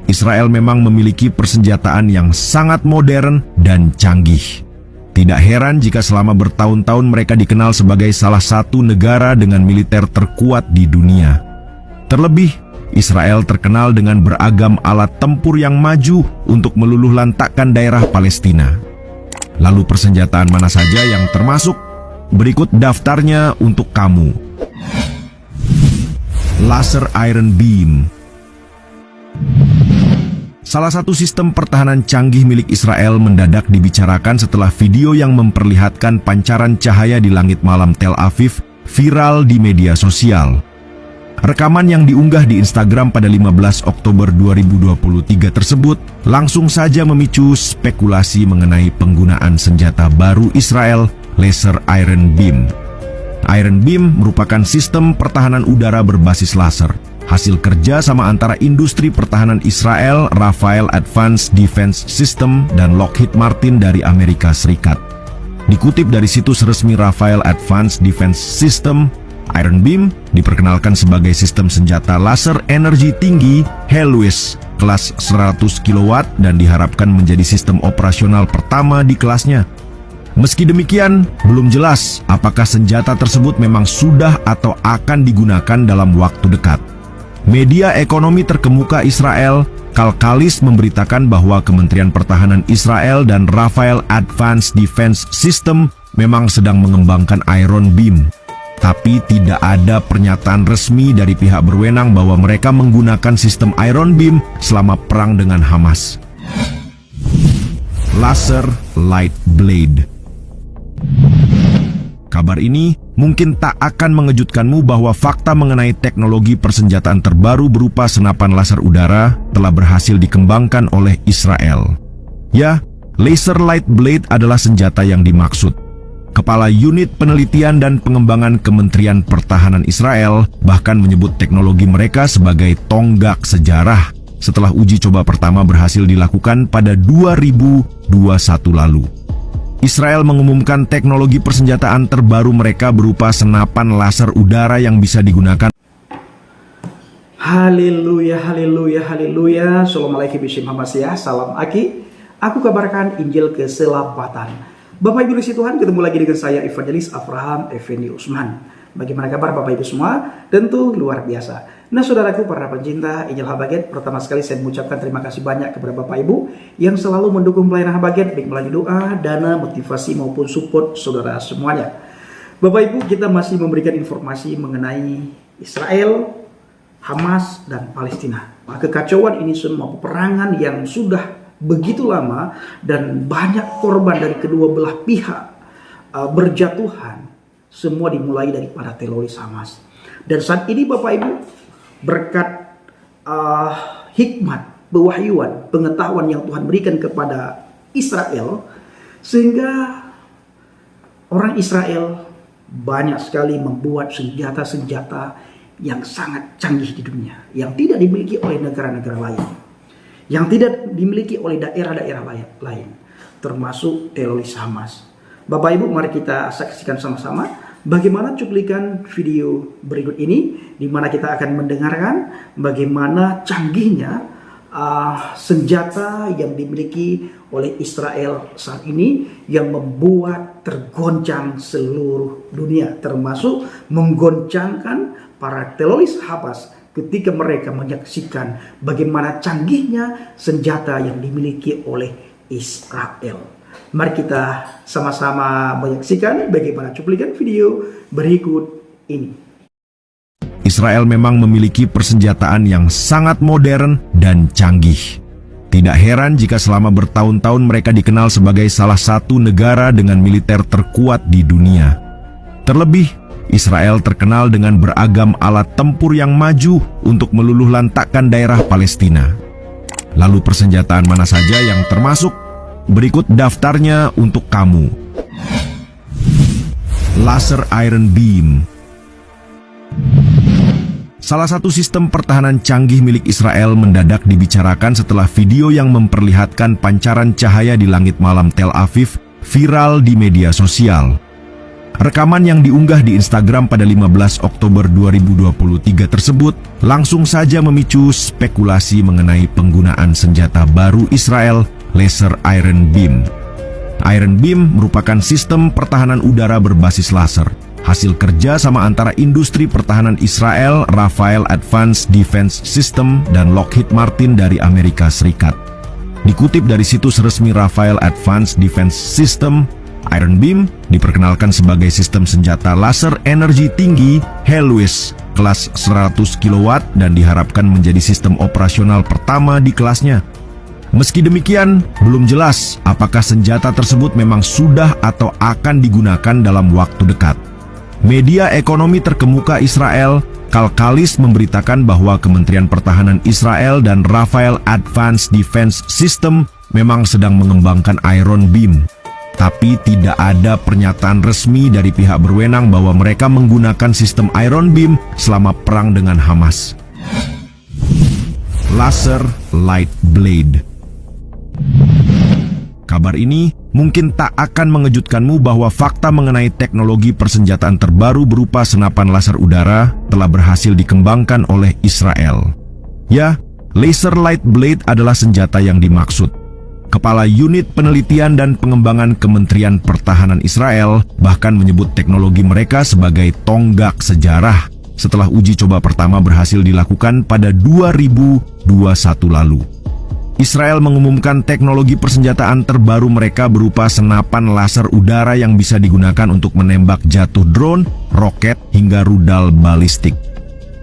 Israel memang memiliki persenjataan yang sangat modern dan canggih. Tidak heran jika selama bertahun-tahun mereka dikenal sebagai salah satu negara dengan militer terkuat di dunia. Terlebih, Israel terkenal dengan beragam alat tempur yang maju untuk meluluhlantakkan daerah Palestina. Lalu persenjataan mana saja yang termasuk? Berikut daftarnya untuk kamu. Laser Iron Beam. Salah satu sistem pertahanan canggih milik Israel mendadak dibicarakan setelah video yang memperlihatkan pancaran cahaya di langit malam Tel Aviv viral di media sosial. Rekaman yang diunggah di Instagram pada 15 Oktober 2023 tersebut langsung saja memicu spekulasi mengenai penggunaan senjata baru Israel, Laser Iron Beam. Iron Beam merupakan sistem pertahanan udara berbasis laser, hasil kerja sama antara industri pertahanan Israel, Rafael Advanced Defense System, dan Lockheed Martin dari Amerika Serikat. Dikutip dari situs resmi Rafael Advanced Defense System, Iron Beam diperkenalkan sebagai sistem senjata laser energi tinggi Hellwise kelas 100 kW dan diharapkan menjadi sistem operasional pertama di kelasnya. Meski demikian, belum jelas apakah senjata tersebut memang sudah atau akan digunakan dalam waktu dekat. Media ekonomi terkemuka Israel, Kalkalis, memberitakan bahwa Kementerian Pertahanan Israel dan Rafael Advanced Defense System memang sedang mengembangkan Iron Beam. Tapi tidak ada pernyataan resmi dari pihak berwenang bahwa mereka menggunakan sistem Iron Beam selama perang dengan Hamas. Laser Light Blade. Kabar ini mungkin tak akan mengejutkanmu bahwa fakta mengenai teknologi persenjataan terbaru berupa senapan laser udara telah berhasil dikembangkan oleh Israel. Ya, Laser Light Blade adalah senjata yang dimaksud. Kepala Unit Penelitian dan Pengembangan Kementerian Pertahanan Israel bahkan menyebut teknologi mereka sebagai tonggak sejarah setelah uji coba pertama berhasil dilakukan pada 2021 lalu. Israel mengumumkan teknologi persenjataan terbaru mereka berupa senapan laser udara yang bisa digunakan. Haleluya, haleluya, haleluya. Assalamualaikum warahmatullahi wabarakatuh. Salam Aki. Aku kabarkan Injil keselamatan. Bapak Ibu di Tuhan, ketemu lagi dengan saya Evangelis Abraham Effendi Usman. Bagaimana kabar Bapak Ibu semua? Tentu luar biasa. Nah saudaraku para pencinta Injil Habaget, pertama sekali saya mengucapkan terima kasih banyak kepada Bapak Ibu yang selalu mendukung pelayanan Habaget, baik melalui doa, dana, motivasi maupun support saudara semuanya. Bapak Ibu, kita masih memberikan informasi mengenai Israel, Hamas, dan Palestina. Kekacauan ini semua peperangan yang sudah begitu lama dan banyak korban dari kedua belah pihak berjatuhan, semua dimulai daripada teroris Hamas. Dan saat ini Bapak Ibu, berkat hikmat, pewahyuan, pengetahuan yang Tuhan berikan kepada Israel, sehingga orang Israel banyak sekali membuat senjata-senjata yang sangat canggih di dunia, yang tidak dimiliki oleh negara-negara lain, yang tidak dimiliki oleh daerah-daerah lain, termasuk teroris Hamas. Bapak Ibu, mari kita saksikan sama-sama bagaimana cuplikan video berikut ini, di mana kita akan mendengarkan bagaimana canggihnya senjata yang dimiliki oleh Israel saat ini yang membuat tergoncang seluruh dunia, termasuk menggoncangkan para teroris Hamas ketika mereka menyaksikan bagaimana canggihnya senjata yang dimiliki oleh Israel. Mari kita sama-sama menyaksikan bagaimana cuplikan video berikut ini. Israel memang memiliki persenjataan yang sangat modern dan canggih. Tidak heran jika selama bertahun-tahun mereka dikenal sebagai salah satu negara dengan militer terkuat di dunia. Terlebih, Israel terkenal dengan beragam alat tempur yang maju untuk meluluhlantakkan daerah Palestina. Lalu persenjataan mana saja yang termasuk? Berikut daftarnya untuk kamu. Laser Iron Beam. Salah satu sistem pertahanan canggih milik Israel mendadak dibicarakan setelah video yang memperlihatkan pancaran cahaya di langit malam Tel Aviv viral di media sosial. Rekaman yang diunggah di Instagram pada 15 Oktober 2023 tersebut langsung saja memicu spekulasi mengenai penggunaan senjata baru Israel, Laser Iron Beam. Iron Beam merupakan sistem pertahanan udara berbasis laser, hasil kerja sama antara industri pertahanan Israel, Rafael Advanced Defense System, dan Lockheed Martin dari Amerika Serikat. Dikutip dari situs resmi Rafael Advanced Defense System, Iron Beam diperkenalkan sebagai sistem senjata laser energi tinggi Hellwise kelas 100 kW dan diharapkan menjadi sistem operasional pertama di kelasnya. Meski demikian, belum jelas apakah senjata tersebut memang sudah atau akan digunakan dalam waktu dekat. Media ekonomi terkemuka Israel, Kalkalis, memberitakan bahwa Kementerian Pertahanan Israel dan Rafael Advanced Defense System memang sedang mengembangkan Iron Beam. Tapi tidak ada pernyataan resmi dari pihak berwenang bahwa mereka menggunakan sistem Iron Beam selama perang dengan Hamas. Laser Light Blade. Kabar ini mungkin tak akan mengejutkanmu bahwa fakta mengenai teknologi persenjataan terbaru berupa senapan laser udara telah berhasil dikembangkan oleh Israel. Ya, Laser Light Blade adalah senjata yang dimaksud. Kepala Unit Penelitian dan Pengembangan Kementerian Pertahanan Israel bahkan menyebut teknologi mereka sebagai tonggak sejarah setelah uji coba pertama berhasil dilakukan pada 2021 lalu. Israel mengumumkan teknologi persenjataan terbaru mereka berupa senapan laser udara yang bisa digunakan untuk menembak jatuh drone, roket, hingga rudal balistik.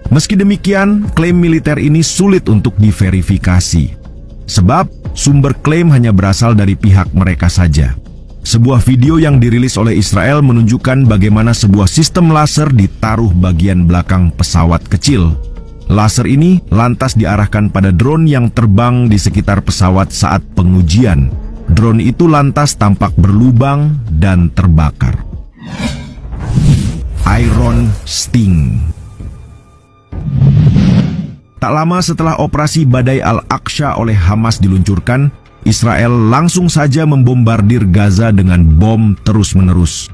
Meski demikian, klaim militer ini sulit untuk diverifikasi. Sebab, sumber klaim hanya berasal dari pihak mereka saja. Sebuah video yang dirilis oleh Israel menunjukkan bagaimana sebuah sistem laser ditaruh bagian belakang pesawat kecil. Laser ini lantas diarahkan pada drone yang terbang di sekitar pesawat saat pengujian. Drone itu lantas tampak berlubang dan terbakar. Iron Sting. Tak lama setelah operasi Badai Al-Aqsa oleh Hamas diluncurkan, Israel langsung saja membombardir Gaza dengan bom terus-menerus.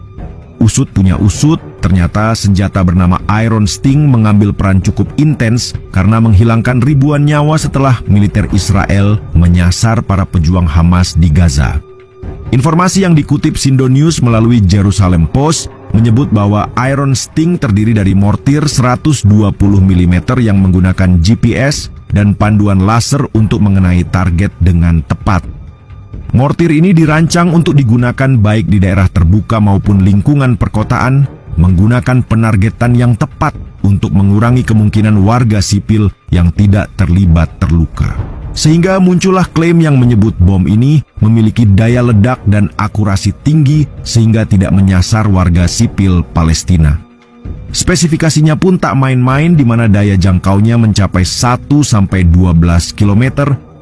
Usut punya usut, ternyata senjata bernama Iron Sting mengambil peran cukup intens karena menghilangkan ribuan nyawa setelah militer Israel menyasar para pejuang Hamas di Gaza. Informasi yang dikutip Sindo News melalui Jerusalem Post menyebut bahwa Iron Sting terdiri dari mortir 120 mm yang menggunakan GPS dan panduan laser untuk mengenai target dengan tepat. Mortir ini dirancang untuk digunakan baik di daerah terbuka maupun lingkungan perkotaan, menggunakan penargetan yang tepat untuk mengurangi kemungkinan warga sipil yang tidak terlibat terluka. Sehingga muncullah klaim yang menyebut bom ini memiliki daya ledak dan akurasi tinggi sehingga tidak menyasar warga sipil Palestina. Spesifikasinya pun tak main-main, di mana daya jangkaunya mencapai 1-12 km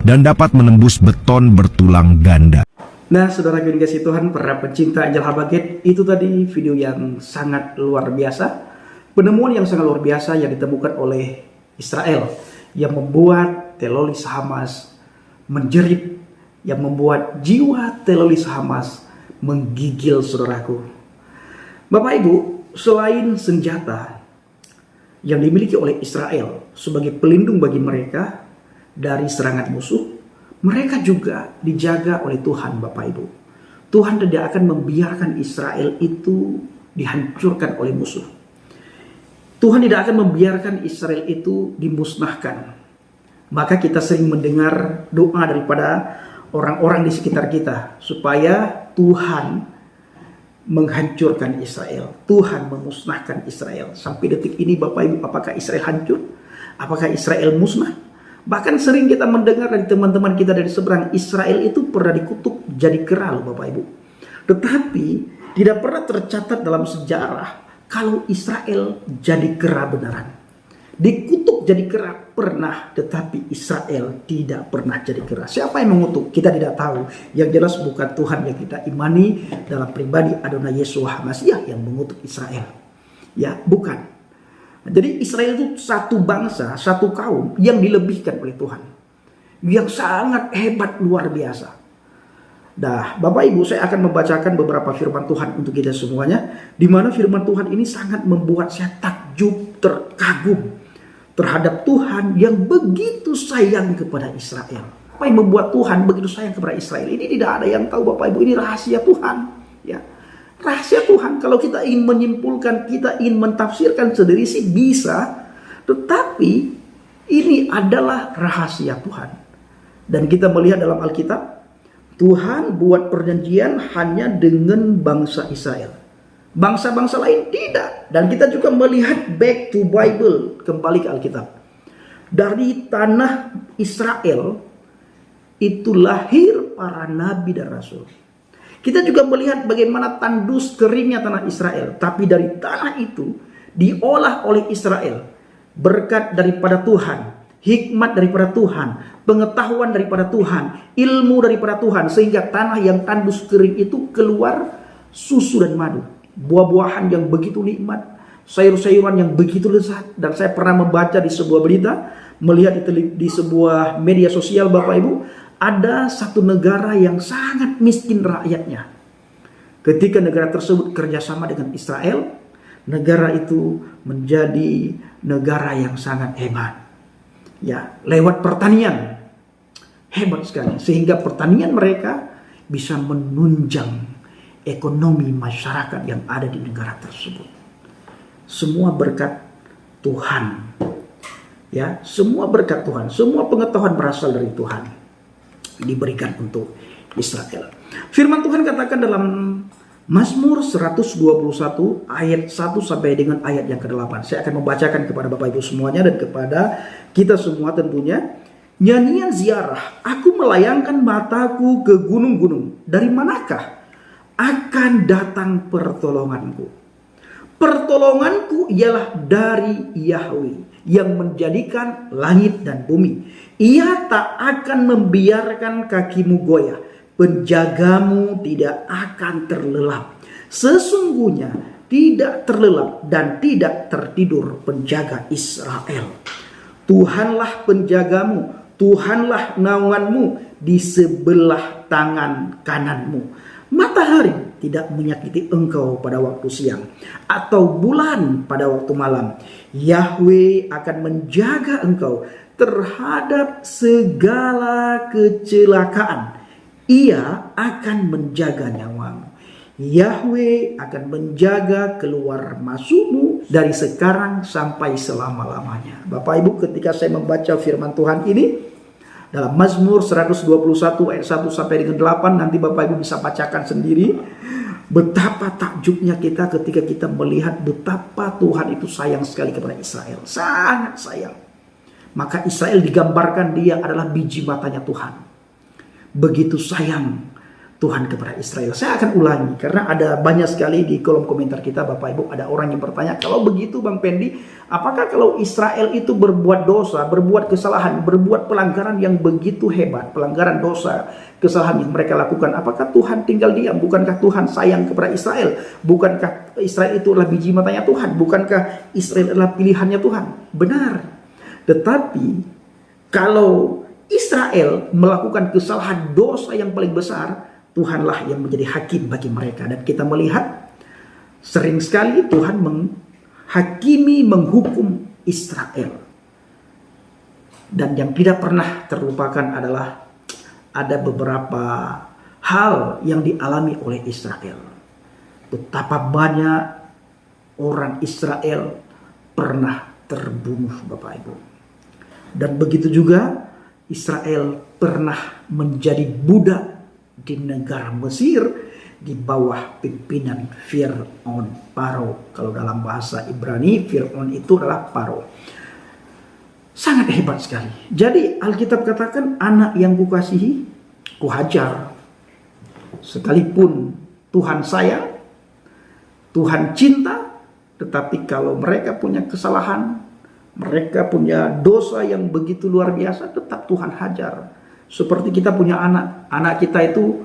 dan dapat menembus beton bertulang ganda. Nah, saudara yang dikasihi Tuhan, para pecinta Angel Habaget, itu tadi video yang sangat luar biasa. Penemuan yang sangat luar biasa yang ditemukan oleh Israel, yang membuat teroris Hamas menjerit, yang membuat jiwa teroris Hamas menggigil, saudaraku. Bapak Ibu, selain senjata yang dimiliki oleh Israel sebagai pelindung bagi mereka dari serangan musuh, mereka juga dijaga oleh Tuhan, Bapak Ibu. Tuhan tidak akan membiarkan Israel itu dihancurkan oleh musuh. Tuhan tidak akan membiarkan Israel itu dimusnahkan. Maka kita sering mendengar doa daripada orang-orang di sekitar kita supaya Tuhan menghancurkan Israel, Tuhan memusnahkan Israel. Sampai detik ini, Bapak Ibu, apakah Israel hancur? Apakah Israel musnah? Bahkan sering kita mendengar dari teman-teman kita dari seberang, Israel itu pernah dikutuk jadi kera loh, Bapak Ibu. Tetapi tidak pernah tercatat dalam sejarah kalau Israel jadi kera beneran. Dikutuk jadi kera pernah, tetapi Israel tidak pernah jadi kera. Siapa yang mengutuk? Kita tidak tahu. Yang jelas bukan Tuhan yang kita imani dalam pribadi Adonai Yesus Hamasiah yang mengutuk Israel. Ya, bukan. Jadi Israel itu satu bangsa, satu kaum yang dilebihkan oleh Tuhan, yang sangat hebat, luar biasa. Nah, Bapak Ibu, saya akan membacakan beberapa firman Tuhan untuk kita semuanya, di mana firman Tuhan ini sangat membuat saya takjub, terkagum terhadap Tuhan yang begitu sayang kepada Israel. Apa yang membuat Tuhan begitu sayang kepada Israel? Ini tidak ada yang tahu, Bapak Ibu, ini rahasia Tuhan, ya. Rahasia Tuhan. Kalau kita ingin menyimpulkan, kita ingin mentafsirkan sendiri sih bisa, tetapi ini adalah rahasia Tuhan. Dan kita melihat dalam Alkitab, Tuhan buat perjanjian hanya dengan bangsa Israel. Bangsa-bangsa lain tidak. Dan kita juga melihat back to Bible, kembali ke Alkitab. Dari tanah Israel itu lahir para nabi dan rasul. Kita juga melihat bagaimana tandus keringnya tanah Israel. Tapi dari tanah itu diolah oleh Israel berkat daripada Tuhan, hikmat daripada Tuhan, pengetahuan daripada Tuhan, ilmu daripada Tuhan, sehingga tanah yang tandus kering itu keluar susu dan madu, buah-buahan yang begitu nikmat, sayur-sayuran yang begitu lezat. Dan saya pernah membaca di sebuah berita, melihat di sebuah media sosial, Bapak Ibu, ada satu negara yang sangat miskin rakyatnya. Ketika negara tersebut kerjasama dengan Israel, negara itu menjadi negara yang sangat hebat. Ya, lewat pertanian. Hebat sekali. Sehingga pertanian mereka bisa menunjang ekonomi masyarakat yang ada di negara tersebut. Semua berkat Tuhan. Ya, semua berkat Tuhan. Semua pengetahuan berasal dari Tuhan. Diberikan untuk Israel. Firman Tuhan katakan dalam Mazmur 121 ayat 1 sampai dengan ayat yang ke-8. Saya akan membacakan kepada Bapak Ibu semuanya dan kepada kita semua tentunya. Nyanyian ziarah, aku melayangkan mataku ke gunung-gunung. Dari manakah akan datang pertolonganku? Pertolonganku ialah dari Yahweh yang menjadikan langit dan bumi. Ia tak akan membiarkan kakimu goyah. Penjagamu tidak akan terlelap. Sesungguhnya tidak terlelap dan tidak tertidur penjaga Israel. Tuhanlah penjagamu, Tuhanlah naunganmu di sebelah tangan kananmu. Matahari tidak menyakiti engkau pada waktu siang, atau bulan pada waktu malam. Yahweh akan menjaga engkau terhadap segala kecelakaan. Ia akan menjaga nyawamu. Yahweh akan menjaga keluar masukmu dari sekarang sampai selama-lamanya. Bapak Ibu, ketika saya membaca firman Tuhan ini dalam Mazmur 121 ayat 1 sampai dengan 8, nanti Bapak Ibu bisa bacakan sendiri. Betapa takjubnya kita ketika kita melihat betapa Tuhan itu sayang sekali kepada Israel. Sangat sayang. Maka Israel digambarkan dia adalah biji matanya Tuhan. Begitu sayang Tuhan kepada Israel. Saya akan ulangi karena ada banyak sekali di kolom komentar kita, Bapak Ibu, ada orang yang bertanya, kalau begitu Bang Pendi, apakah kalau Israel itu berbuat dosa, berbuat kesalahan, berbuat pelanggaran yang begitu hebat, pelanggaran dosa, kesalahan yang mereka lakukan, apakah Tuhan tinggal diam? Bukankah Tuhan sayang kepada Israel? Bukankah Israel itu adalah biji matanya Tuhan? Bukankah Israel adalah pilihannya Tuhan? Benar. Tetapi kalau Israel melakukan kesalahan dosa yang paling besar, Tuhanlah yang menjadi hakim bagi mereka. Dan kita melihat sering sekali Tuhan menghakimi, menghukum Israel. Dan yang tidak pernah terlupakan adalah ada beberapa hal yang dialami oleh Israel. Betapa banyak orang Israel pernah terbunuh, Bapak Ibu. Dan begitu juga Israel pernah menjadi budak di negara Mesir di bawah pimpinan Fir'aun, Paro. Kalau dalam bahasa Ibrani, Fir'aun itu adalah Paro. Sangat hebat sekali. Jadi Alkitab katakan, anak yang kukasihi, kuhajar. Sekalipun Tuhan sayang, Tuhan cinta, tetapi kalau mereka punya kesalahan, mereka punya dosa yang begitu luar biasa, tetap Tuhan hajar. Seperti kita punya anak. Anak kita itu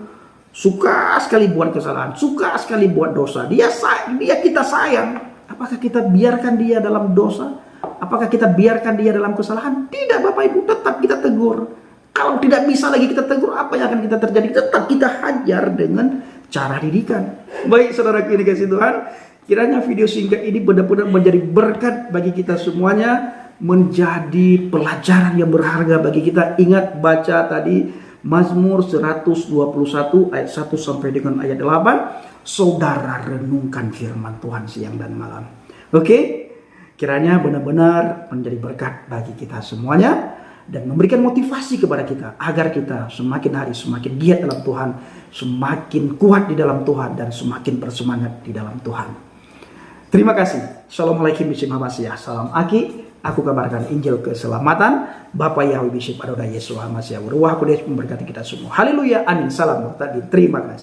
suka sekali buat kesalahan, suka sekali buat dosa. Dia kita sayang. Apakah kita biarkan dia dalam dosa? Apakah kita biarkan dia dalam kesalahan? Tidak, Bapak Ibu, tetap kita tegur. Kalau tidak bisa lagi kita tegur, apa yang akan kita terjadi? Tetap kita hajar dengan cara didikan. Baik saudara ini kasih Tuhan, kiranya video singkat ini benar-benar menjadi berkat bagi kita semuanya, menjadi pelajaran yang berharga bagi kita. Ingat baca tadi Mazmur 121 ayat 1 sampai dengan ayat 8. Saudara renungkan firman Tuhan siang dan malam. Oke? Kiranya benar-benar menjadi berkat bagi kita semuanya dan memberikan motivasi kepada kita agar kita semakin hari semakin giat dalam Tuhan, semakin kuat di dalam Tuhan, dan semakin bersemangat di dalam Tuhan. Terima kasih. Assalamualaikum warahmatullahi wabarakatuh. Salam Aki. Aku kabarkan Injil keselamatan. Bapak Yahweh Bishop Adonai Yesus Hamasiah. Ruah Kudus memberkati kita semua. Haleluya. Amin. Salam bertadi. Terima kasih.